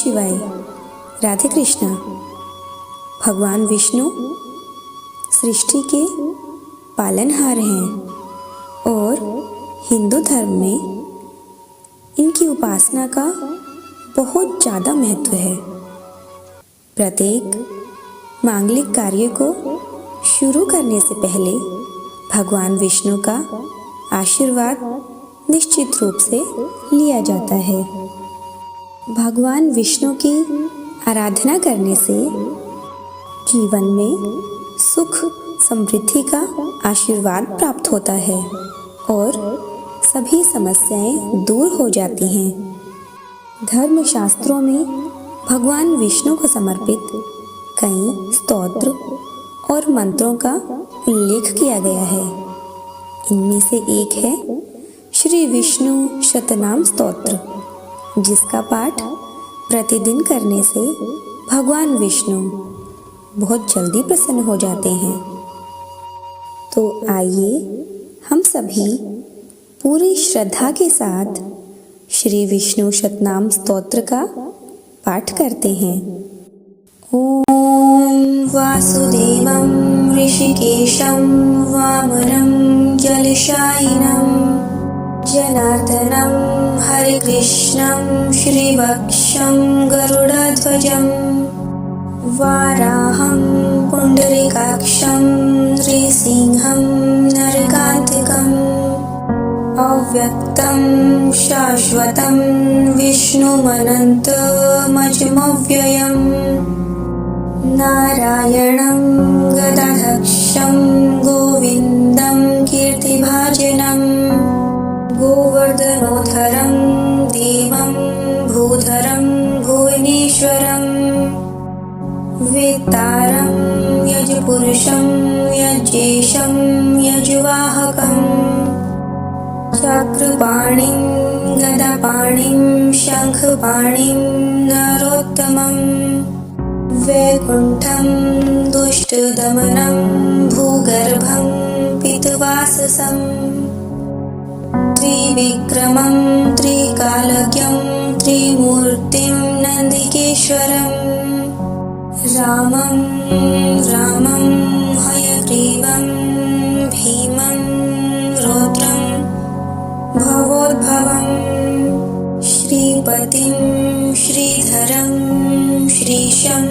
शिवाय। राधे कृष्णा। भगवान विष्णु सृष्टि के पालनहार हैं और हिंदू धर्म में इनकी उपासना का बहुत ज़्यादा महत्व है। प्रत्येक मांगलिक कार्य को शुरू करने से पहले भगवान विष्णु का आशीर्वाद निश्चित रूप से लिया जाता है। भगवान विष्णु की आराधना करने से जीवन में सुख समृद्धि का आशीर्वाद प्राप्त होता है और सभी समस्याएं दूर हो जाती हैं। धर्मशास्त्रों में भगवान विष्णु को समर्पित कई स्तोत्र और मंत्रों का उल्लेख किया गया है। इनमें से एक है श्री विष्णु शतनाम स्तोत्र, जिसका पाठ प्रतिदिन करने से भगवान विष्णु बहुत जल्दी प्रसन्न हो जाते हैं। तो आइए हम सभी पूरी श्रद्धा के साथ श्री विष्णु शतनाम स्तोत्र का पाठ करते हैं। ओम वासुदेवं ऋषिकेशं वामनं जलशायिनं जनार्दनं हरिकृष्णं श्रीवक्षं गरुडध्वजं वाराहं पुण्डरीकाक्षं नृसिंहं नरकान्तिकम् अव्यक्तं शाश्वतं विष्णुमनन्तमजमव्ययम् नारायणं गदाधक्षं गोविन्दं कीर्तिभाजनम् गोवर्धनोद्धरं देवं भूधरं भुवनेश्वरं वेत्तारं यजपुरुषं यज्ञेशं यजुवाहकं चक्रपाणिं गदापाणिं शङ्खपाणिं नरोत्तमं वैकुण्ठं दुष्टदमनं भूगर्भं पितवाससं त्रिविक्रमं त्रिकालज्ञं त्रिमूर्तिं नन्दिकेश्वरं रामं हयग्रीवं भीमं रौद्रं भवोद्भवं श्रीपतिं श्रीधरं श्रीशं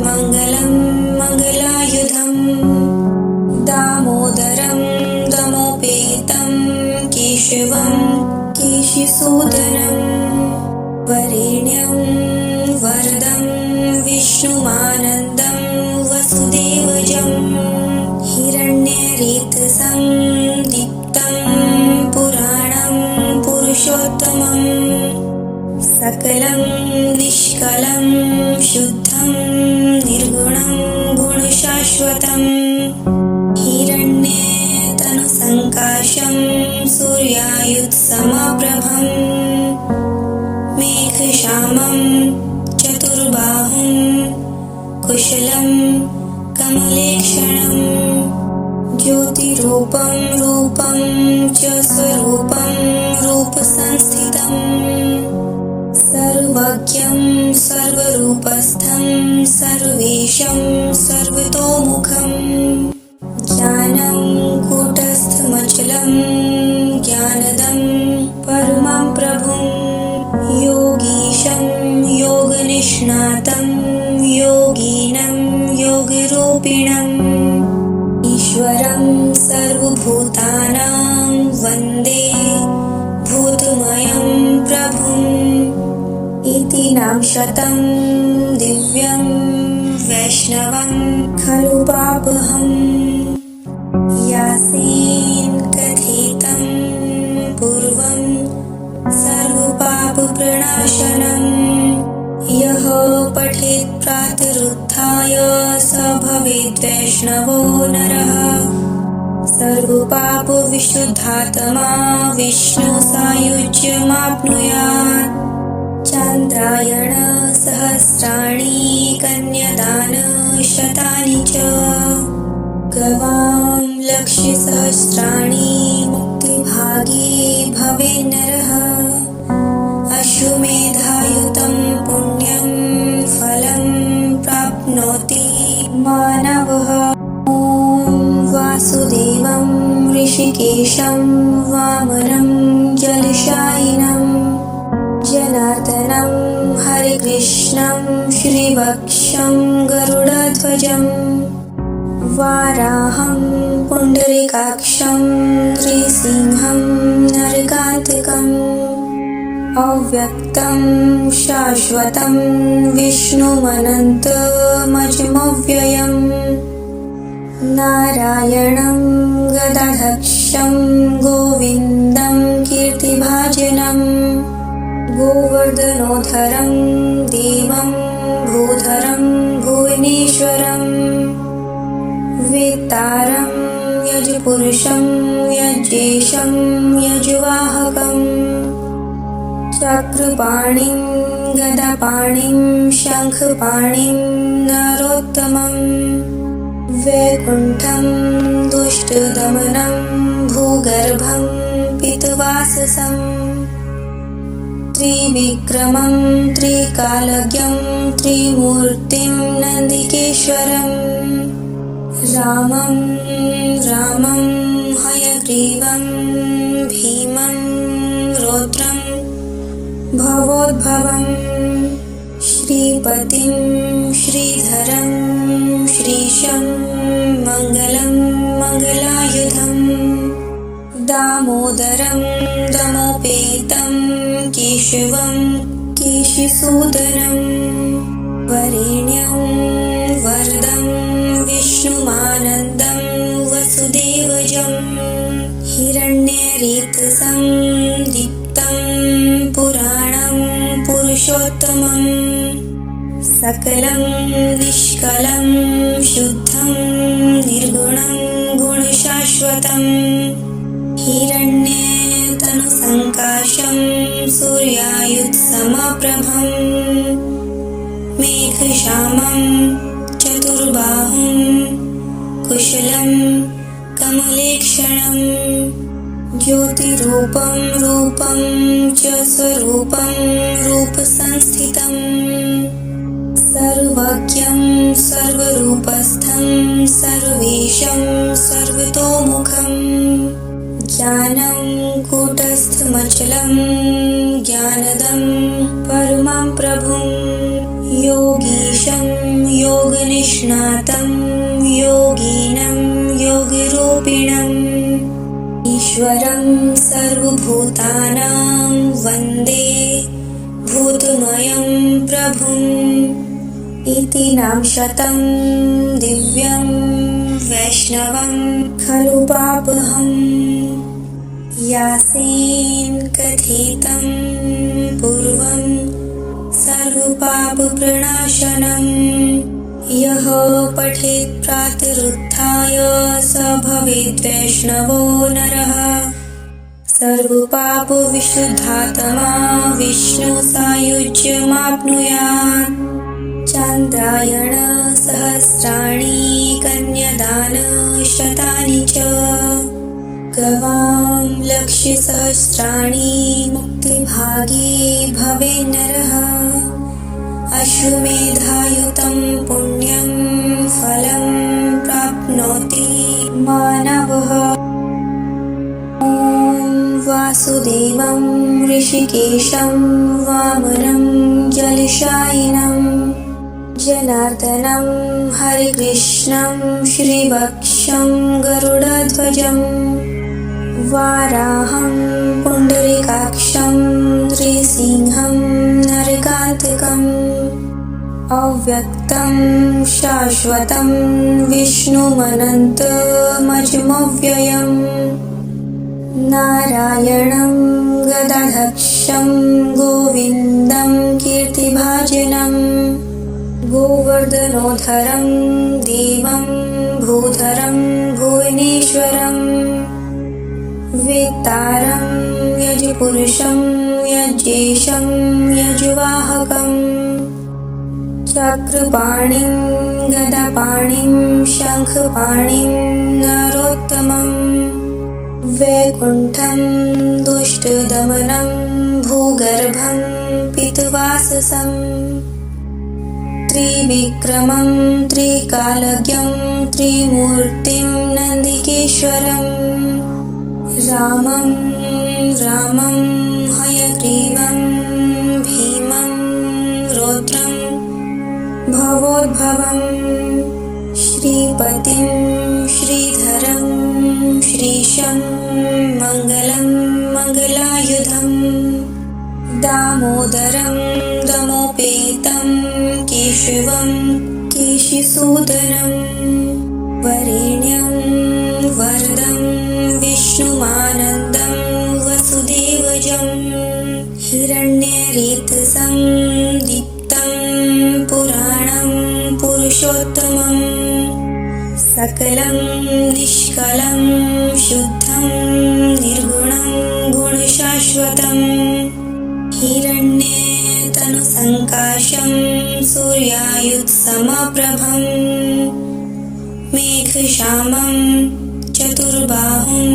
मङ्गलं मङ्गलायुधं दामोदरं दमोपेतं केशवं केशिसूदनं वरेण्यं वरदं विष्णुमानन्दं वसुदेवजं हिरण्यरेतसं दीप्तं पुराणं पुरुषोत्तमं सकलं निष्कलं शुद्धं निर्गुणं गुणशाश्वतं हिरण्यतनुसङ्काशं सूर्यायुधसमप्रभं मेघश्यामं चतुर्बाहुं कुशलं कमलेक्षणं ज्योतिरूपं रूपं च स्वरूपं रूपसंस्थितं सर्वज्ञं सर्वरूपस्थं सर्वेशं सर्वतोमुखं ज्ञानं कूटस्थमचलं ज्ञानदं परमं प्रभुं योगीशं योगनिष्णातं योगिनं योगरूपिणम् ईश्वरं सर्वभूतानां वन्दे भूतमयं प्रभुम् इति नामशतं दिव्यं वैष्णवं खलु पापहम् यासेन कथितं पूर्वं सर्वपापप्रणाशनं यः पठेत् प्रातरुत्थाय स भवेत् वैष्णवो नरः सर्वपापविशुद्धात्मा विष्णुसायुज्यमाप्नुयात् चान्द्रायण सहस्राणि कन्यादान शतानि च गवां लक्षसहस्राणि मुक्तिभागी भवेत् नरः अश्वमेधायुतं पुण्यं ऋषिकेशं वामनं जलशायिनं जनार्दनं हरिकृष्णं श्रीवक्षं गरुडध्वजं वाराहं पुण्डरीकाक्षं नृसिंहं नरकान्तिकम् अव्यक्तं शाश्वतं विष्णुमनन्तमजमव्ययम् नारायणं गदाधक्षं गोविन्दं कीर्तिभाजनं गोवर्धनोद्धरं देवं भूधरं भुवनेश्वरं वेत्तारं यजपुरुषं यज्ञेशं यजुवाहकम् चक्रपाणिं गदापाणिं शङ्खपाणिं नरोत्तमं वैकुण्ठं दुष्टदमनं भूगर्भं पितवाससं त्रिविक्रमं त्रिकालज्ञं त्रिमूर्तिं नन्दिकेश्वरं रामं हयग्रीवं भीमं रौद्रं भवोद्भवं श्रीपतिं श्रीधरं श्रीशं मङ्गलं मङ्गलायुधं दामोदरं दमोपेतं केशवं केशिसूदनं वरेण्यं वरदं विष्णुमानन्दं वसुदेवजं हिरण्यरेतसं दीप्तं पुराणं पुरुषोत्तमं सकलं निष्कलं शुद्धं निर्गुणं गुणशाश्वतं हिरण्यतनुसङ्काशं सूर्यायुधसमप्रभं मेघश्यामं चतुर्बाहुं कुशलं कमलेक्षणं ज्योतिरूपं रूपं च स्वरूपं रूपसंस्थितं सर्वज्ञं सर्वरूपस्थं सर्वेशं सर्वतोमुखं ज्ञानं कूटस्थमचलं ज्ञानदं परमं प्रभुं योगीशं योगनिष्णातं योगिनं योगरूपिणम् ईश्वरं सर्वभूतानां वन्दे भूतमयं प्रभुम् इति नामशतं दिव्यं वैष्णवं खलु पापहम् यासेन कथितं पूर्वं सर्वपापप्रणाशनम् यः पठेत् प्रातरुत्थाय स भवेत् वैष्णवो नरः सर्वपापविशुद्धात्मा विष्णुसायुज्यमाप्नुयात् चान्द्रायण सहस्राणि कन्यादानशतानि च गवां लक्षसहस्राणि मुक्तिभागी भवेन्नरः अश्वमेधायुतं पुण्यं फलं प्राप्नोति मानवः ॐ वासुदेवं ऋषिकेशं वामनं जलशायिनं जनार्दनं हरिकृष्णं श्रीवक्षं गरुडध्वजं वाराहं पुण्डरीकाक्षं नृसिंहं नरकान्तिकम् अव्यक्तं शाश्वतं विष्णुमनन्तमजमव्ययम् नारायणं गदाधक्षं गोविन्दं कीर्तिभाजनं गोवर्धनोद्धरं देवं भूधरं भुवनेश्वरं वेत्तारं यजपुरुषं यज्ञेशं यजुवाहकम् चक्रपाणिं गदापाणिं शङ्खपाणिं नरोत्तमं वैकुण्ठं दुष्टदमनं भूगर्भं पितवाससं त्रिविक्रमं त्रिकालज्ञं त्रिमूर्तिं नन्दिकेश्वरं रामं रामं हयग्रीवं भीमं रौद्रं भवोद्भवं श्रीपतिं श्रीधरं श्रीशं मङ्गलं मङ्गलायुधं दामोदरं दमोपेतं केशवं केशिसूदनं वरेण्यं वरदं विष्णुमानन्दं वसुदेवजं हिरण्यरेतसं दीप्तं पुराणं पुरुषोत्तमं सकलं निष्कलं शुद्धं निर्गुणं गुणशाश्वतं हिरण्यतनुसङ्काशं सूर्यायुधसमप्रभं मेघश्यामं चतुर्बाहुं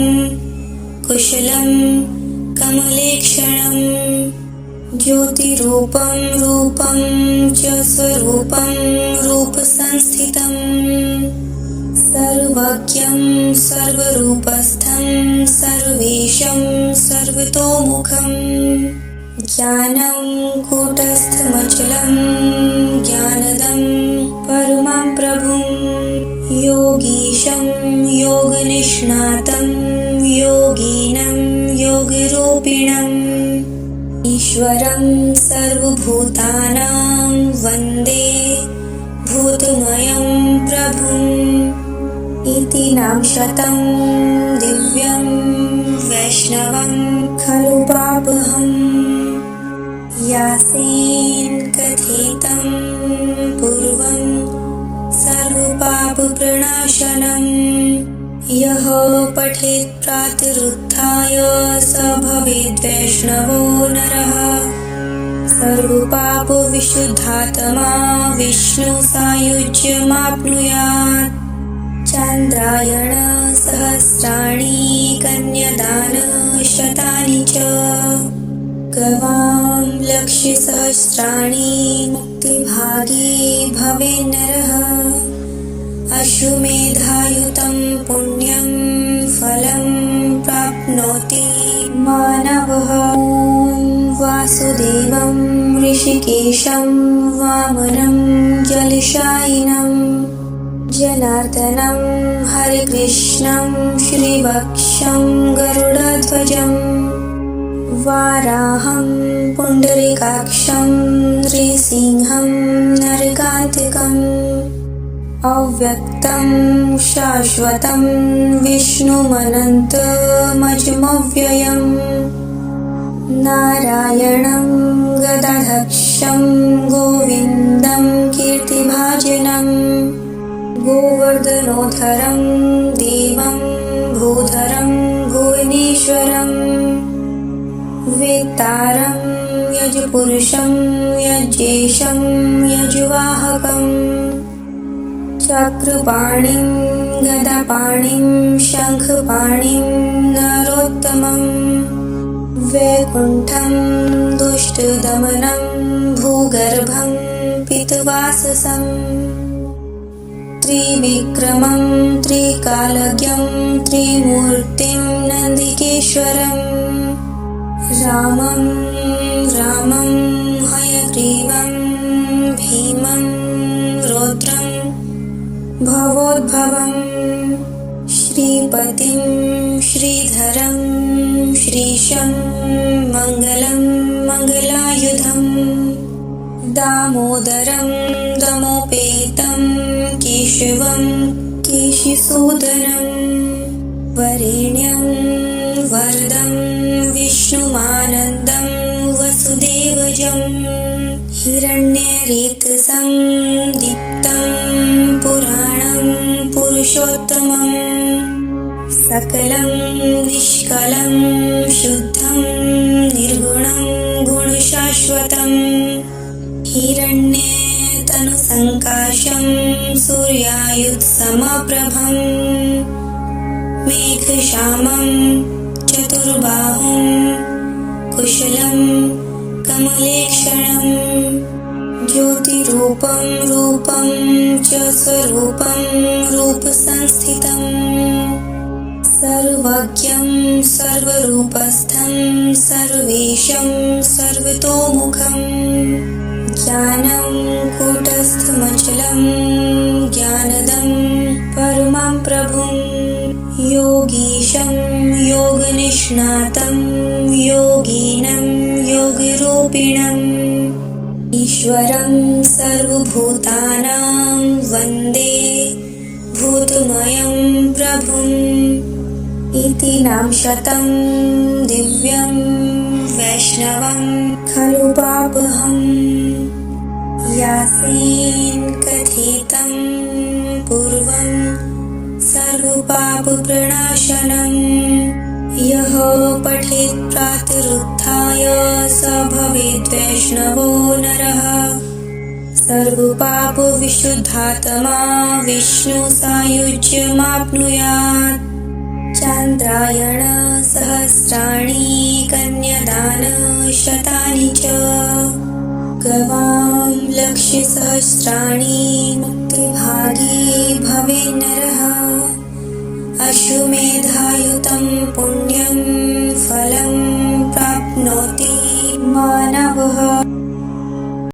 कुशलं कमलेक्षणं ज्योतिरूपं रूपं च स्वरूपं रूपसंस्थितं सर्वज्ञं सर्वरूपस्थं सर्वेशं सर्वतोमुखं ज्ञानं कूटस्थमचलं ज्ञानदं परमं प्रभुं योगीशं योगनिष्णातं योगिनं योगरूपिणम् ईश्वरं सर्वभूतानां वन्दे भूतमयं प्रभुम् इति नामशतं दिव्यं वैष्णवं खलु पापहम् यासेन कथितं पूर्वं सर्वपापप्रणाशनं यः पठेत् प्रातरुत्थाय स भवेत् वैष्णवो नरः सर्वपापविशुद्धात्मा विष्णुसायुज्यमाप्नुयात् चान्द्रायणसहस्राणि कन्यादानशतानि च गवां लक्षसहस्राणि मुक्तिभागी भवेन्नरः अश्वमेधायुतं पुण्यं फलं प्राप्नोति मानवः वासुदेवं ऋषिकेशं वामनं जलशायिनं जनार्दनं हरिकृष्णं श्रीवक्षं गरुडध्वजं वाराहं पुण्डरीकाक्षं नृसिंहं नरकान्तिकम् अव्यक्तं शाश्वतं विष्णुमनन्तमजमव्ययम् नारायणं गदाधक्षं गोविन्दं कीर्तिभाजनं गोवर्धनोद्धरं देवं भूधरं भुवनेश्वरं वेत्तारं यजपुरुषं यज्ञेशं यजुवाहकम् चक्रपाणिं गदापाणिं शङ्खपाणिं नरोत्तमं वैकुण्ठं दुष्टदमनं भूगर्भं पितवाससं त्रिविक्रमं त्रिकालज्ञं त्रिमूर्तिं नन्दिकेश्वरं रामं रामं हयग्रीवं भीमं रौद्रं भवोद्भवं श्रीपतिं श्रीधरं श्रीशं मङ्गलं मङ्गलायुधं दामोदरं दमोपेतं केशवं केशिसूदनं वरेण्यं वरदं विष्णुमानन्दं वसुदेवजं हिरण्यरेतसं दीप्तं पुराणं पुरुषोत्तमं सकलं निष्कलं शुद्धं निर्गुणं गुणशाश्वतं हिरण्यतनुसङ्काशं सूर्यायुधसमप्रभं मेघश्यामं चतुर्बाहुं कुशलं कमलेक्षणं ज्योतिरूपं रूपं च स्वरूपं रूपसंस्थितं सर्वज्ञं सर्वरूपस्थं सर्वेशं सर्वतोमुखं ज्ञानं कूटस्थमचलं ज्ञानदं परमं प्रभुं योगीशं योगनिष्णातं योगिनं योगरूपिणम् ईश्वरं सर्वभूतानां वन्दे भूतमयं प्रभुम् इति नामशतं दिव्यं वैष्णवं खलु पापहम् यासेन कथितं पूर्वं सर्वपापप्रणाशनम् यः पठेत् प्रातरुत्थाय स भवेत् वैष्णवो नरः सर्वपापविशुद्धात्मा विष्णुसायुज्यमाप्नुयात् चान्द्रायण सहस्राणि कन्यादान शतानि च गवां लक्षसहस्राणि मुक्तिभागी भवेन्नरः अश्वमेधायुतं पुण्यं फलं प्राप्नोति मानवः।